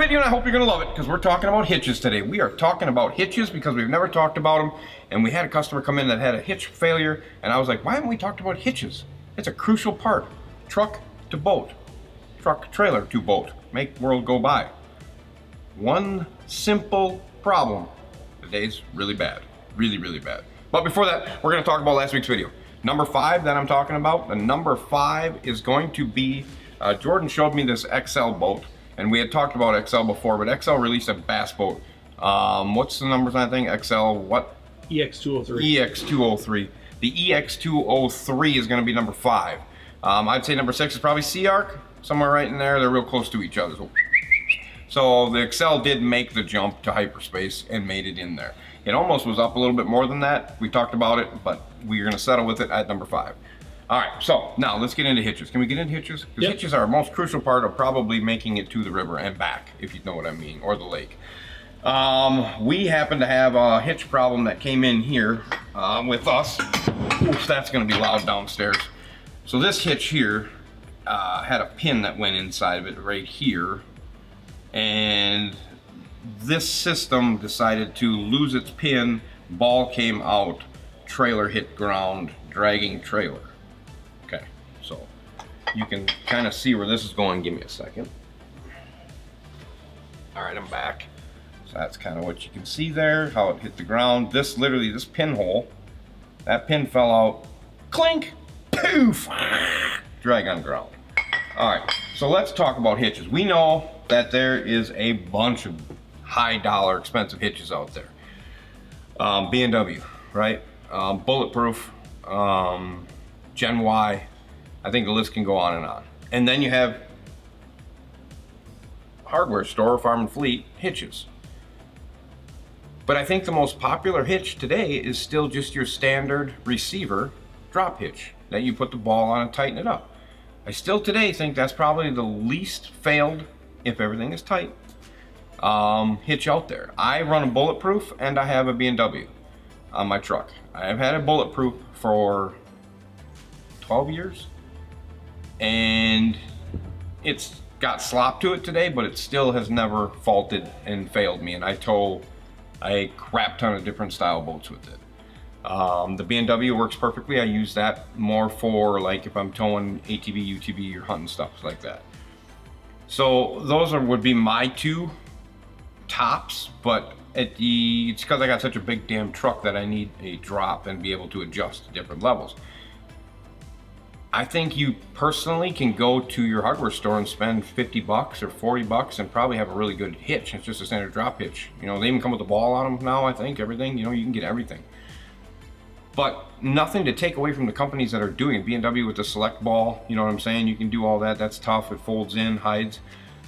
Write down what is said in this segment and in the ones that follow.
video and I hope you're gonna love it because we're talking about hitches today. We are talking about hitches because we've never talked about them, and we had a customer come in that had a hitch failure, and I was like, why haven't we talked about hitches? It's a crucial part. Truck to boat, truck trailer to boat, make world go by. One simple problem. Today's really bad, really bad. But before that, we're gonna talk about last week's video. Number 5 that I'm talking about, the number 5 is going to be, Jordan showed me this XL boat, and we had talked about XL before, but XL released a bass boat. What's the numbers on that thing? XL what? EX203. EX203. The EX203 is gonna be number 5. I'd say number 6 is probably Sea Arc, somewhere right in there. They're real close to each other. So the XL did make the jump to hyperspace and made it in there. It almost was up a little bit more than that. We talked about it, but we're gonna settle with it at number 5. All right, so now let's get into hitches. Can we get into hitches? Because hitches are a most crucial part of probably making it to the river and back, if you know what I mean, or the lake. We happen to have a hitch problem that came in here with us. Oof, that's gonna be loud downstairs. So this hitch here had a pin that went inside of it right here, and this system decided to lose its pin, ball came out, trailer hit ground, dragging trailer. Okay, so you can kind of see where this is going. Give me a second. All right, I'm back. So that's kind of what you can see there, how it hit the ground. This literally, this pinhole, that pin fell out, clink, poof, drag on ground. All right, so let's talk about hitches. We know that there is a bunch of high dollar expensive hitches out there. B&W, right? Bulletproof, Gen Y, I think the list can go on and on. And then you have hardware store, farm and fleet hitches. But I think the most popular hitch today is still just your standard receiver drop hitch that you put the ball on and tighten it up. I still today think that's probably the least failed, if everything is tight, hitch out there. I run a Bulletproof and I have a B&W on my truck. I've had a Bulletproof for 12 years and it's got slop to it today, but it still has never faulted and failed me, and I tow a crap ton of different style boats with it. The B&W works perfectly. I use that more for like if I'm towing ATV, UTV, or hunting stuff like that. So those would be my 2 tops, but it's because I got such a big damn truck that I need a drop and be able to adjust to different levels. I think you personally can go to your hardware store and spend 50 bucks or 40 bucks and probably have a really good hitch. It's just a standard drop hitch. You know, they even come with a ball on them now, I think, everything. You know, you can get everything. But nothing to take away from the companies that are doing it. B&W with the select ball, you know what I'm saying? You can do all that. That's tough. It folds in, hides.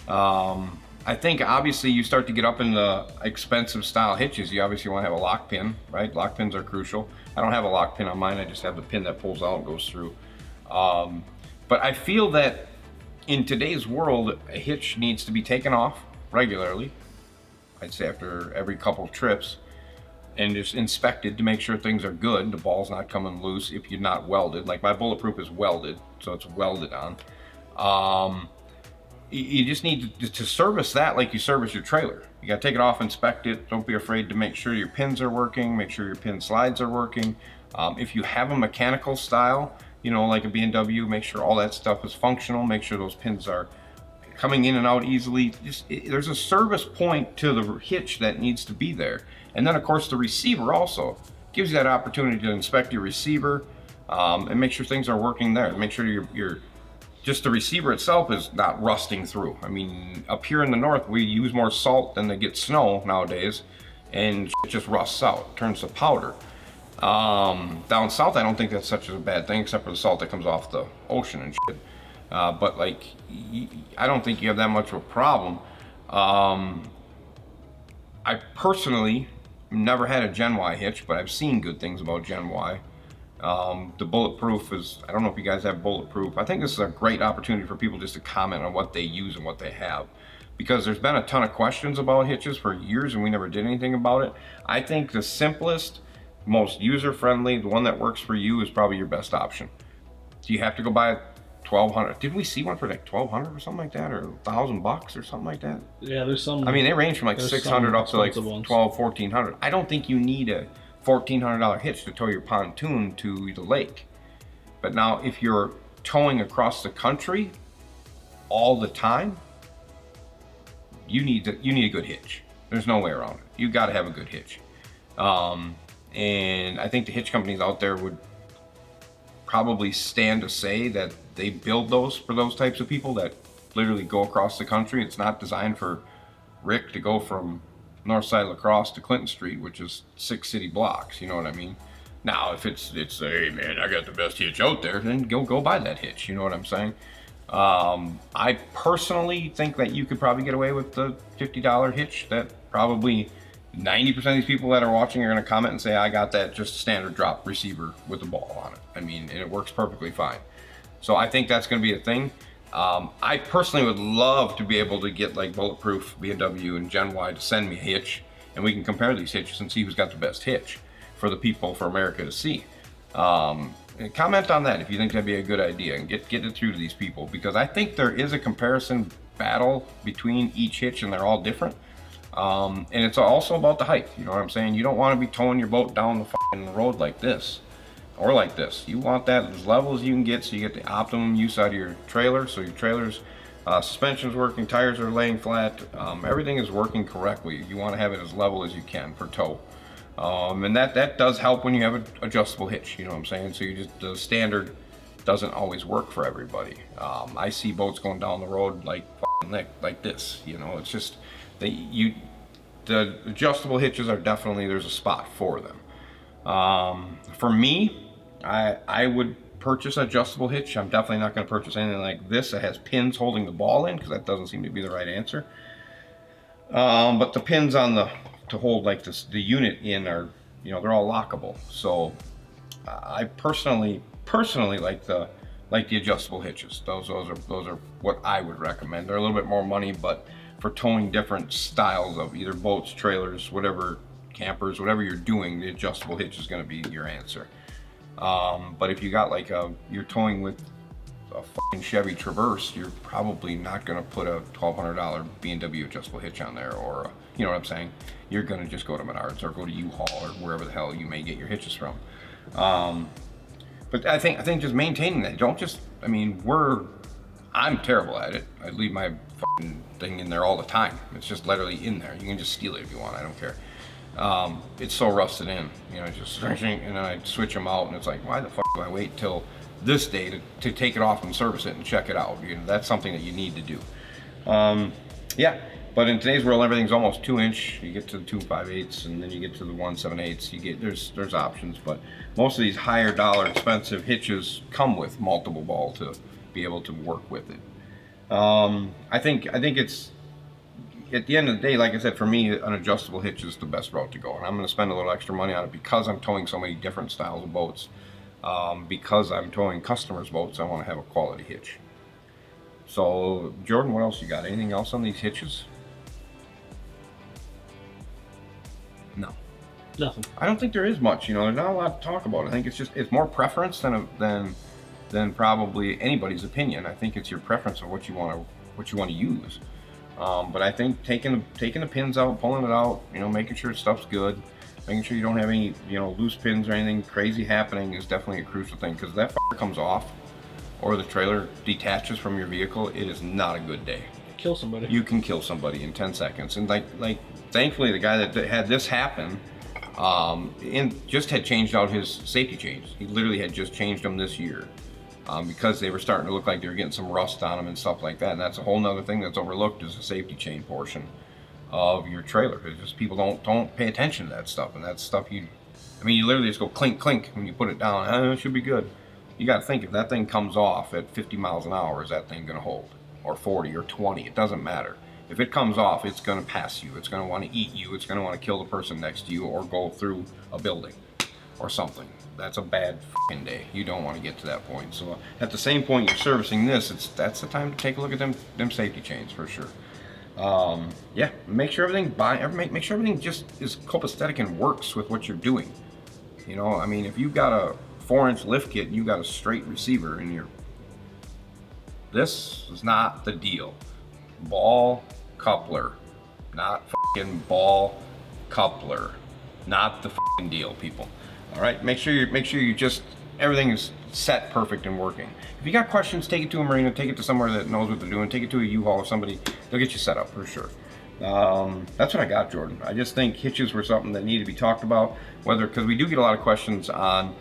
I think obviously you start to get up in the expensive style hitches. You obviously want to have a lock pin, right? Lock pins are crucial. I don't have a lock pin on mine. I just have the pin that pulls out and goes through. But I feel that in today's world, a hitch needs to be taken off regularly. I'd say after every couple of trips, and just inspected to make sure things are good. The ball's not coming loose if you're not welded. Like my Bulletproof is welded, so it's welded on. You just need to service that like you service your trailer. You gotta take it off, inspect it. Don't be afraid to make sure your pins are working, make sure your pin slides are working. If you have a mechanical style, you know, like a B&W, make sure all that stuff is functional, make sure those pins are coming in and out easily. There's a service point to the hitch that needs to be there. And then of course the receiver also gives you that opportunity to inspect your receiver and make sure things are working there. Make sure your just the receiver itself is not rusting through. I mean, up here in the north, we use more salt than they get snow nowadays, and it just rusts out, turns to powder. Down south, I don't think that's such a bad thing, except for the salt that comes off the ocean and shit. But like, I don't think you have that much of a problem. I personally never had a Gen Y hitch, but I've seen good things about Gen Y. The Bulletproof is, I don't know if you guys have Bulletproof. I think this is a great opportunity for people just to comment on what they use and what they have, because there's been a ton of questions about hitches for years and we never did anything about it. I think the simplest, most user-friendly, the one that works for you is probably your best option. Do you have to go buy a $1,200. Did we see one for like $1,200 or something like that, or $1,000 or something like that? Yeah, there's some. I mean, they range from like $600 up to like $1,200-$1,400. I don't think you need a $1,400 hitch to tow your pontoon to the lake. But now, if you're towing across the country all the time, you need a good hitch. There's no way around it. You got to have a good hitch. And I think the hitch companies out there would probably stand to say that they build those for those types of people that literally go across the country. It's not designed for Rick to go from North Side La Crosse to Clinton Street, which is 6 city blocks. You know what I mean? Now, if it's hey man, I got the best hitch out there, then go buy that hitch. You know what I'm saying? I personally think that you could probably get away with the $50 hitch. That probably 90% of these people that are watching are going to comment and say, I got that just standard drop receiver with the ball on it. I mean, and it works perfectly fine. So I think that's going to be a thing. I personally would love to be able to get like Bulletproof, B&W, and Gen Y to send me a hitch, and we can compare these hitches and see who's got the best hitch for the people, for America to see. And comment on that if you think that'd be a good idea, and get it through to these people, because I think there is a comparison battle between each hitch, and they're all different. And it's also about the height. You know what I'm saying? You don't want to be towing your boat down the fucking road like this, or like this. You want that as level as you can get, so you get the optimum use out of your trailer. So your trailer's suspension's working, tires are laying flat, everything is working correctly. You want to have it as level as you can for tow. And that does help when you have an adjustable hitch, you know what I'm saying? So the standard doesn't always work for everybody. I see boats going down the road like this, you know. It's just the adjustable hitches are definitely, there's a spot for them. For me, I would purchase an adjustable hitch. I'm definitely not going to purchase anything like this that has pins holding the ball in, because that doesn't seem to be the right answer. But the pins on to hold like this, the unit in, are, you know, they're all lockable. So I personally like the adjustable hitches. Those are what I would recommend. They're a little bit more money, but for towing different styles of either boats, trailers, whatever, campers, whatever you're doing, the adjustable hitch is going to be your answer. But if you got like you're towing with a fucking Chevy Traverse, you're probably not going to put a $1,200 B&W adjustable hitch on there, or you know what I'm saying? You're going to just go to Menards or go to U-Haul or wherever the hell you may get your hitches from. But I think just maintaining that. Don't just, I mean, I'm terrible at it. I leave my fucking thing in there all the time. It's just literally in there. You can just steal it if you want. I don't care. It's so rusted in, you know, just and then I switch them out, and it's like, why the fuck do I wait till this day to take it off and service it and check it out? You know, that's something that you need to do. Yeah, but in today's world, everything's almost 2-inch. You get to the 2 5/8, and then you get to the 1 7/8. You get there's options, but most of these higher dollar expensive hitches come with multiple ball to be able to work with it. I think it's, at the end of the day, like I said, for me, an adjustable hitch is the best route to go. And I'm going to spend a little extra money on it because I'm towing so many different styles of boats. Because I'm towing customers' boats, I want to have a quality hitch. So, Jordan, what else you got? Anything else on these hitches? No. Nothing. I don't think there is much. You know, there's not a lot to talk about. I think it's more preference than probably anybody's opinion. I think it's your preference of what you want to use. But I think taking the pins out, pulling it out, you know, making sure stuff's good, making sure you don't have any, you know, loose pins or anything crazy happening is definitely a crucial thing, because that comes off or the trailer detaches from your vehicle, it is not a good day. Kill somebody. You can kill somebody in 10 seconds. And like thankfully the guy that had this happen just had changed out his safety chains. He literally had just changed them this year. Because they were starting to look like they were getting some rust on them and stuff like that. And that's a whole nother thing that's overlooked, is the safety chain portion of your trailer. It's just people don't pay attention to that stuff. And that stuff you literally just go clink, clink when you put it down. It should be good. You got to think, if that thing comes off at 50 miles an hour, is that thing going to hold? Or 40 or 20? It doesn't matter. If it comes off, it's going to pass you. It's going to want to eat you. It's going to want to kill the person next to you, or go through a building or something. That's a bad fucking day. You don't want to get to that point. So at the same point you're servicing this, that's the time to take a look at them safety chains for sure. Yeah, make sure everything make sure everything just is copacetic and works with what you're doing. You know, I mean, if you've got a 4-inch lift kit and you got a straight receiver and This is not the deal. Ball coupler, not fucking ball coupler, not the fucking deal, people. All right, make sure you just everything is set perfect and working. If you got questions, take it to a marina, take it to somewhere that knows what they're doing, take it to a U-Haul or somebody. They'll get you set up for sure. That's what I got, Jordan. I just think hitches were something that needed to be talked about, whether, because we do get a lot of questions on,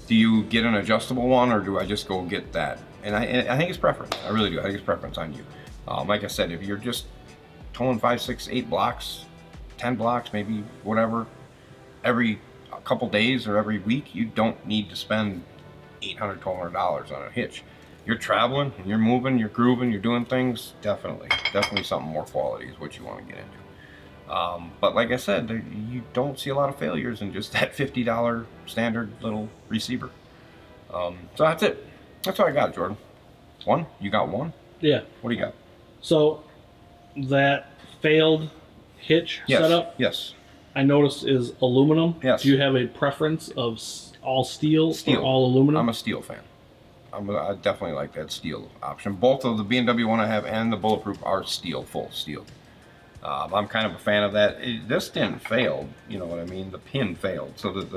do you get an adjustable one or do I just go get that? And I think it's preference. I really do. I think it's preference on you. Like I said, if you're just towing 5, 6, 8 blocks, 10 blocks, maybe whatever, every couple days or every week, you don't need to spend $800, $1,200 on a hitch. You're traveling and you're moving, you're grooving, you're doing things, definitely something more quality is what you want to get into. But like I said, you don't see a lot of failures in just that $50 standard little receiver. So that's it. That's all I got, Jordan. One? You got one? Yeah. What do you got? So that failed hitch setup, yes, I noticed is aluminum. Yes. Do you have a preference of all steel Steel. or all aluminum? I'm a steel fan. I definitely like that steel option. Both of the B&W one I have and the Bulletproof are steel, full steel. I'm kind of a fan of that. This didn't fail, you know what I mean? The pin failed, so that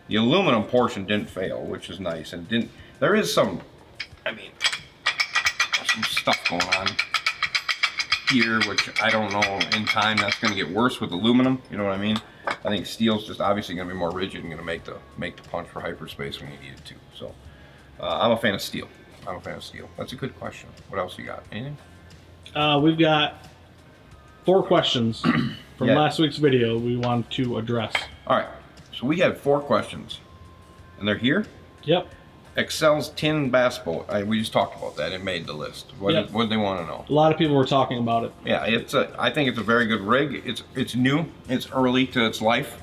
the aluminum portion didn't fail, which is nice. And didn't there is some, I mean, there's some stuff going on here, which I don't know. In time, that's going to get worse with aluminum. You know what I mean? I think steel's just obviously going to be more rigid and going to make the punch for hyperspace when you need it to. So. I'm a fan of steel. That's a good question. What else you got? Anything? We've got 4 questions from Yeah. last week's video we want to address. All right. So we had 4 questions, and they're here. Yep. Excel's tin bass boat. We just talked about that. It made the list. What did they want to know? A lot of people were talking about it. Yeah, I think it's a very good rig. It's new. It's early to its life.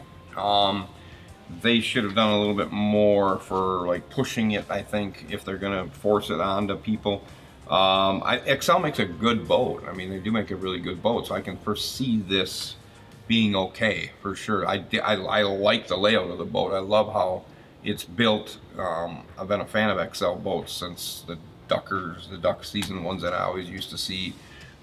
They should have done a little bit more for like pushing it, I think, if they're gonna force it onto people. Excel makes a good boat. I mean, they do make a really good boat, so I can foresee this being okay for sure. I like the layout of the boat. I love how it's built. I've been a fan of Excel boats since the duck season ones that I always used to see.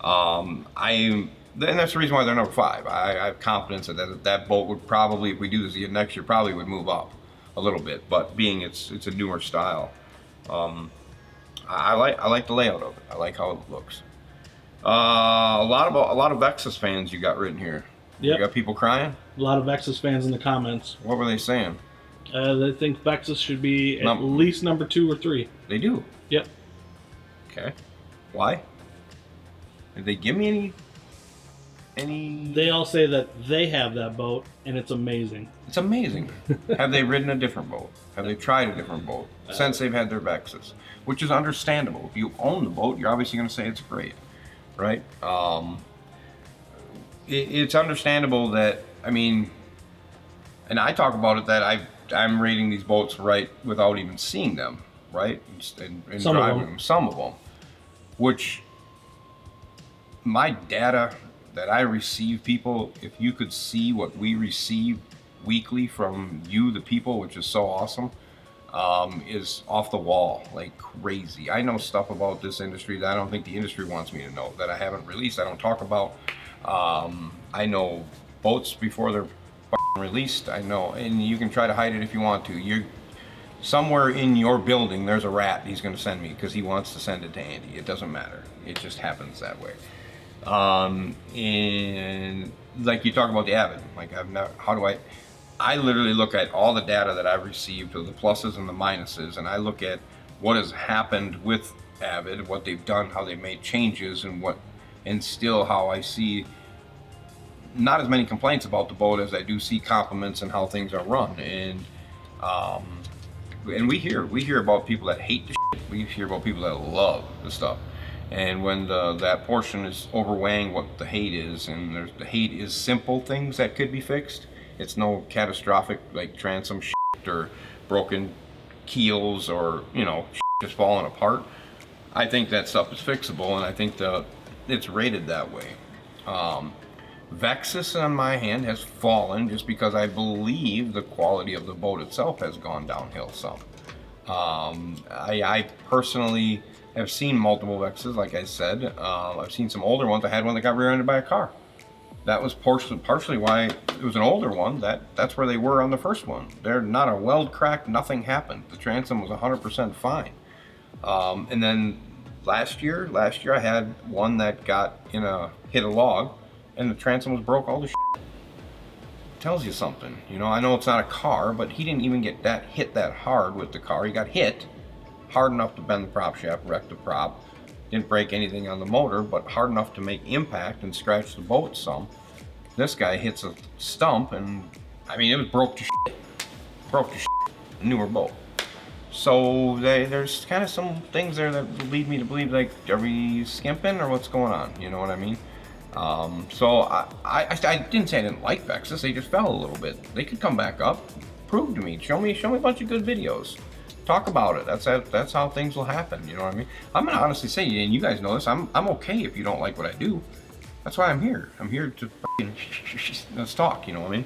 And that's the reason why they're number 5. I have confidence that boat would probably, if we do this again next year, probably would move up a little bit. But being it's a newer style, I like the layout of it. I like how it looks. A lot of Vexus fans you got written here. Yep. You got people crying. A lot of Vexus fans in the comments. What were they saying? They think Vexus should be at least number 2 or 3. They do. Yep. Okay. Why? Did they give me any? They all say that they have that boat and it's amazing. It's amazing. Have they ridden a different boat? Have they tried a different boat since they've had their Vexus? Which is understandable. If you own the boat, you're obviously going to say it's great, right? It's understandable that, I mean, and I talk about it that I'm rating these boats right without even seeing them, right? And driving them. Some of them, which my data that I receive, people, if you could see what we receive weekly from you, the people, which is so awesome, is off the wall, like crazy. I know stuff about this industry that I don't think the industry wants me to know, that I haven't released, I don't talk about. I know boats before they're released. I know, and you can try to hide it if you want to. You're somewhere in your building, there's a rat he's going to send me because he wants to send it to Andy. It doesn't matter. It just happens that way. And like you talk about the Avid, like I literally look at all the data that I've received of the pluses and the minuses, and I look at what has happened with Avid, what they've done, how they made changes, and still how I see not as many complaints about the boat as I do see compliments and how things are run. And we hear about people that hate the shit. We hear about people that love the stuff. And when that portion is overweighing what the hate is, and the hate is simple things that could be fixed. It's no catastrophic like transom shit or broken keels or just falling apart. I think that stuff is fixable, and I think it's rated that way. Vexus on my hand has fallen just because I believe the quality of the boat itself has gone downhill some. I personally have seen multiple Vexuses, like I said. I've seen some older ones. I had one that got rear-ended by a car. That was partially why it was an older one. That's where they were on the first one. They're not a weld crack, nothing happened. The transom was 100% fine. And then last year I had one that hit a log, and the transom was broke. All the shit. Tells you something. You know, I know it's not a car, but he didn't even get hit that hard with the car. He got hit hard enough to bend the prop shaft, wreck the prop. Didn't break anything on the motor, but hard enough to make impact and scratch the boat some. This guy hits a stump, and I mean, it was broke to shit. Broke to shit. Newer boat. So there's kind of some things there that lead me to believe, like, are we skimping or what's going on? You know what I mean? So I didn't say I didn't like Vexus. They just fell a little bit. They could come back up. Prove to me. Show me a bunch of good videos. Talk about it. That's how things will happen. You know what I mean? I'm gonna honestly say, and you guys know this, I'm okay if you don't like what I do. That's why I'm here. I'm here to let's talk. You know what I mean?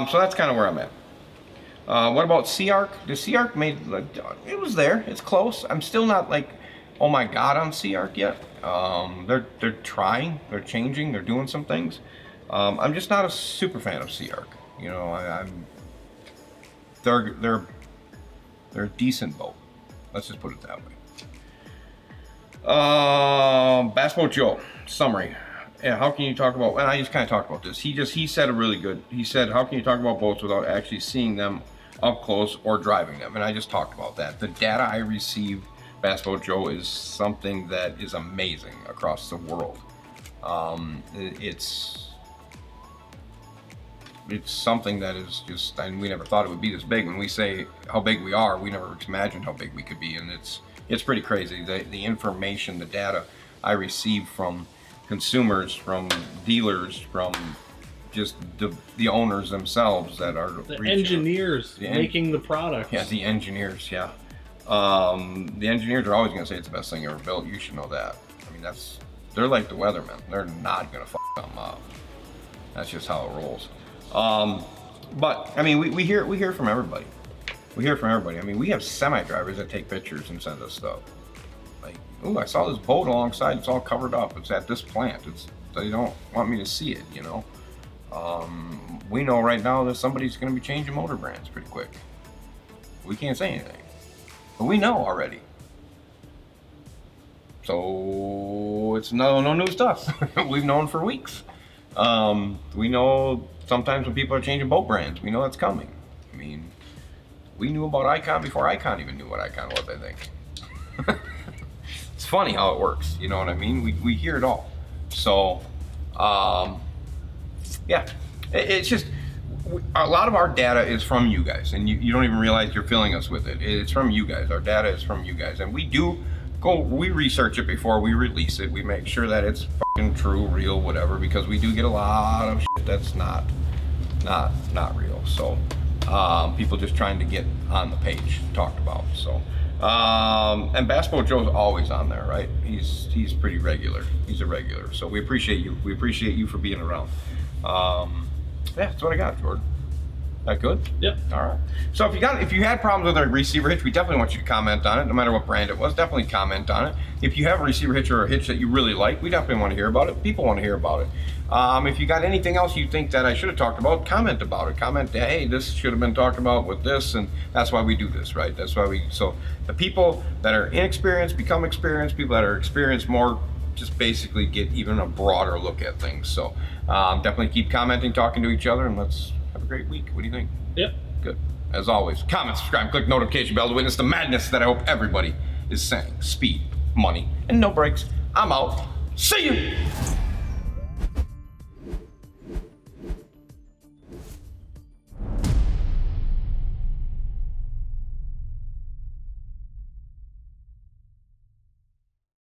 So that's kind of where I'm at. What about Sea-Arc? The Sea-Arc made, like, it was there. It's close. I'm still not like, oh my god, on Sea-Arc yet. They're trying. They're changing. They're doing some things. I'm just not a super fan of Sea-Arc. You know, they're a decent boat. Let's just put it that way. Bass Boat Joe, summary. Yeah, how can you talk about, and I just kind of talked about this. He said a really good, he said, how can you talk about boats without actually seeing them up close or driving them? And I just talked about that. The data I receive, Bass Boat Joe, is something that is amazing across the world. It's something that is just, and we never thought it would be this big. When we say how big we are, we never imagined how big we could be, and it's pretty crazy. The information, the data I receive from consumers, from dealers, from just the owners themselves that are the engineers making the product. Yeah, the engineers. Yeah, the engineers are always going to say it's the best thing ever built. You should know that. I mean, they're like the weathermen. They're not going to fuck them up. That's just how it rolls. But I mean, we hear from everybody. We hear from everybody. I mean, we have semi-drivers that take pictures and send us stuff. Like, oh, I saw this boat alongside. It's all covered up. It's at this plant. They don't want me to see it, you know. We know right now that somebody's going to be changing motor brands pretty quick. We can't say anything, but we know already. So it's no new stuff. We've known for weeks. We know sometimes when people are changing boat brands, we know that's coming. I mean, we knew about Icon before Icon even knew what Icon was, I think. It's funny how it works, you know what I mean? We hear it all. So, yeah, it's just, a lot of our data is from you guys, and you don't even realize you're filling us with it. It's from you guys. Our data is from you guys, and we research it before we release it. We make sure that it's fucking true, real, whatever, because we do get a lot of shit that's not real. So, people just trying to get on the page talked about. So, and Bass Boat Joe's always on there, right? He's pretty regular. He's a regular. So we appreciate you. We appreciate you for being around. Yeah, that's what I got, Jordan. That good? Yep. All right. So if you had problems with our receiver hitch, we definitely want you to comment on it, no matter what brand it was. Definitely comment on it. If you have a receiver hitch or a hitch that you really like, we definitely want to hear about it. People want to hear about it. If you got anything else you think that I should have talked about, comment about it. Comment, hey, this should have been talked about with this, and that's why we do this, right? That's why so the people that are inexperienced become experienced. People that are experienced more just basically get even a broader look at things. So definitely keep commenting, talking to each other, and let's have a great week. What do you think? Yep. Good. As always, comment, subscribe, click notification bell to witness the madness that I hope everybody is saying. Speed, money, and no brakes. I'm out. See you.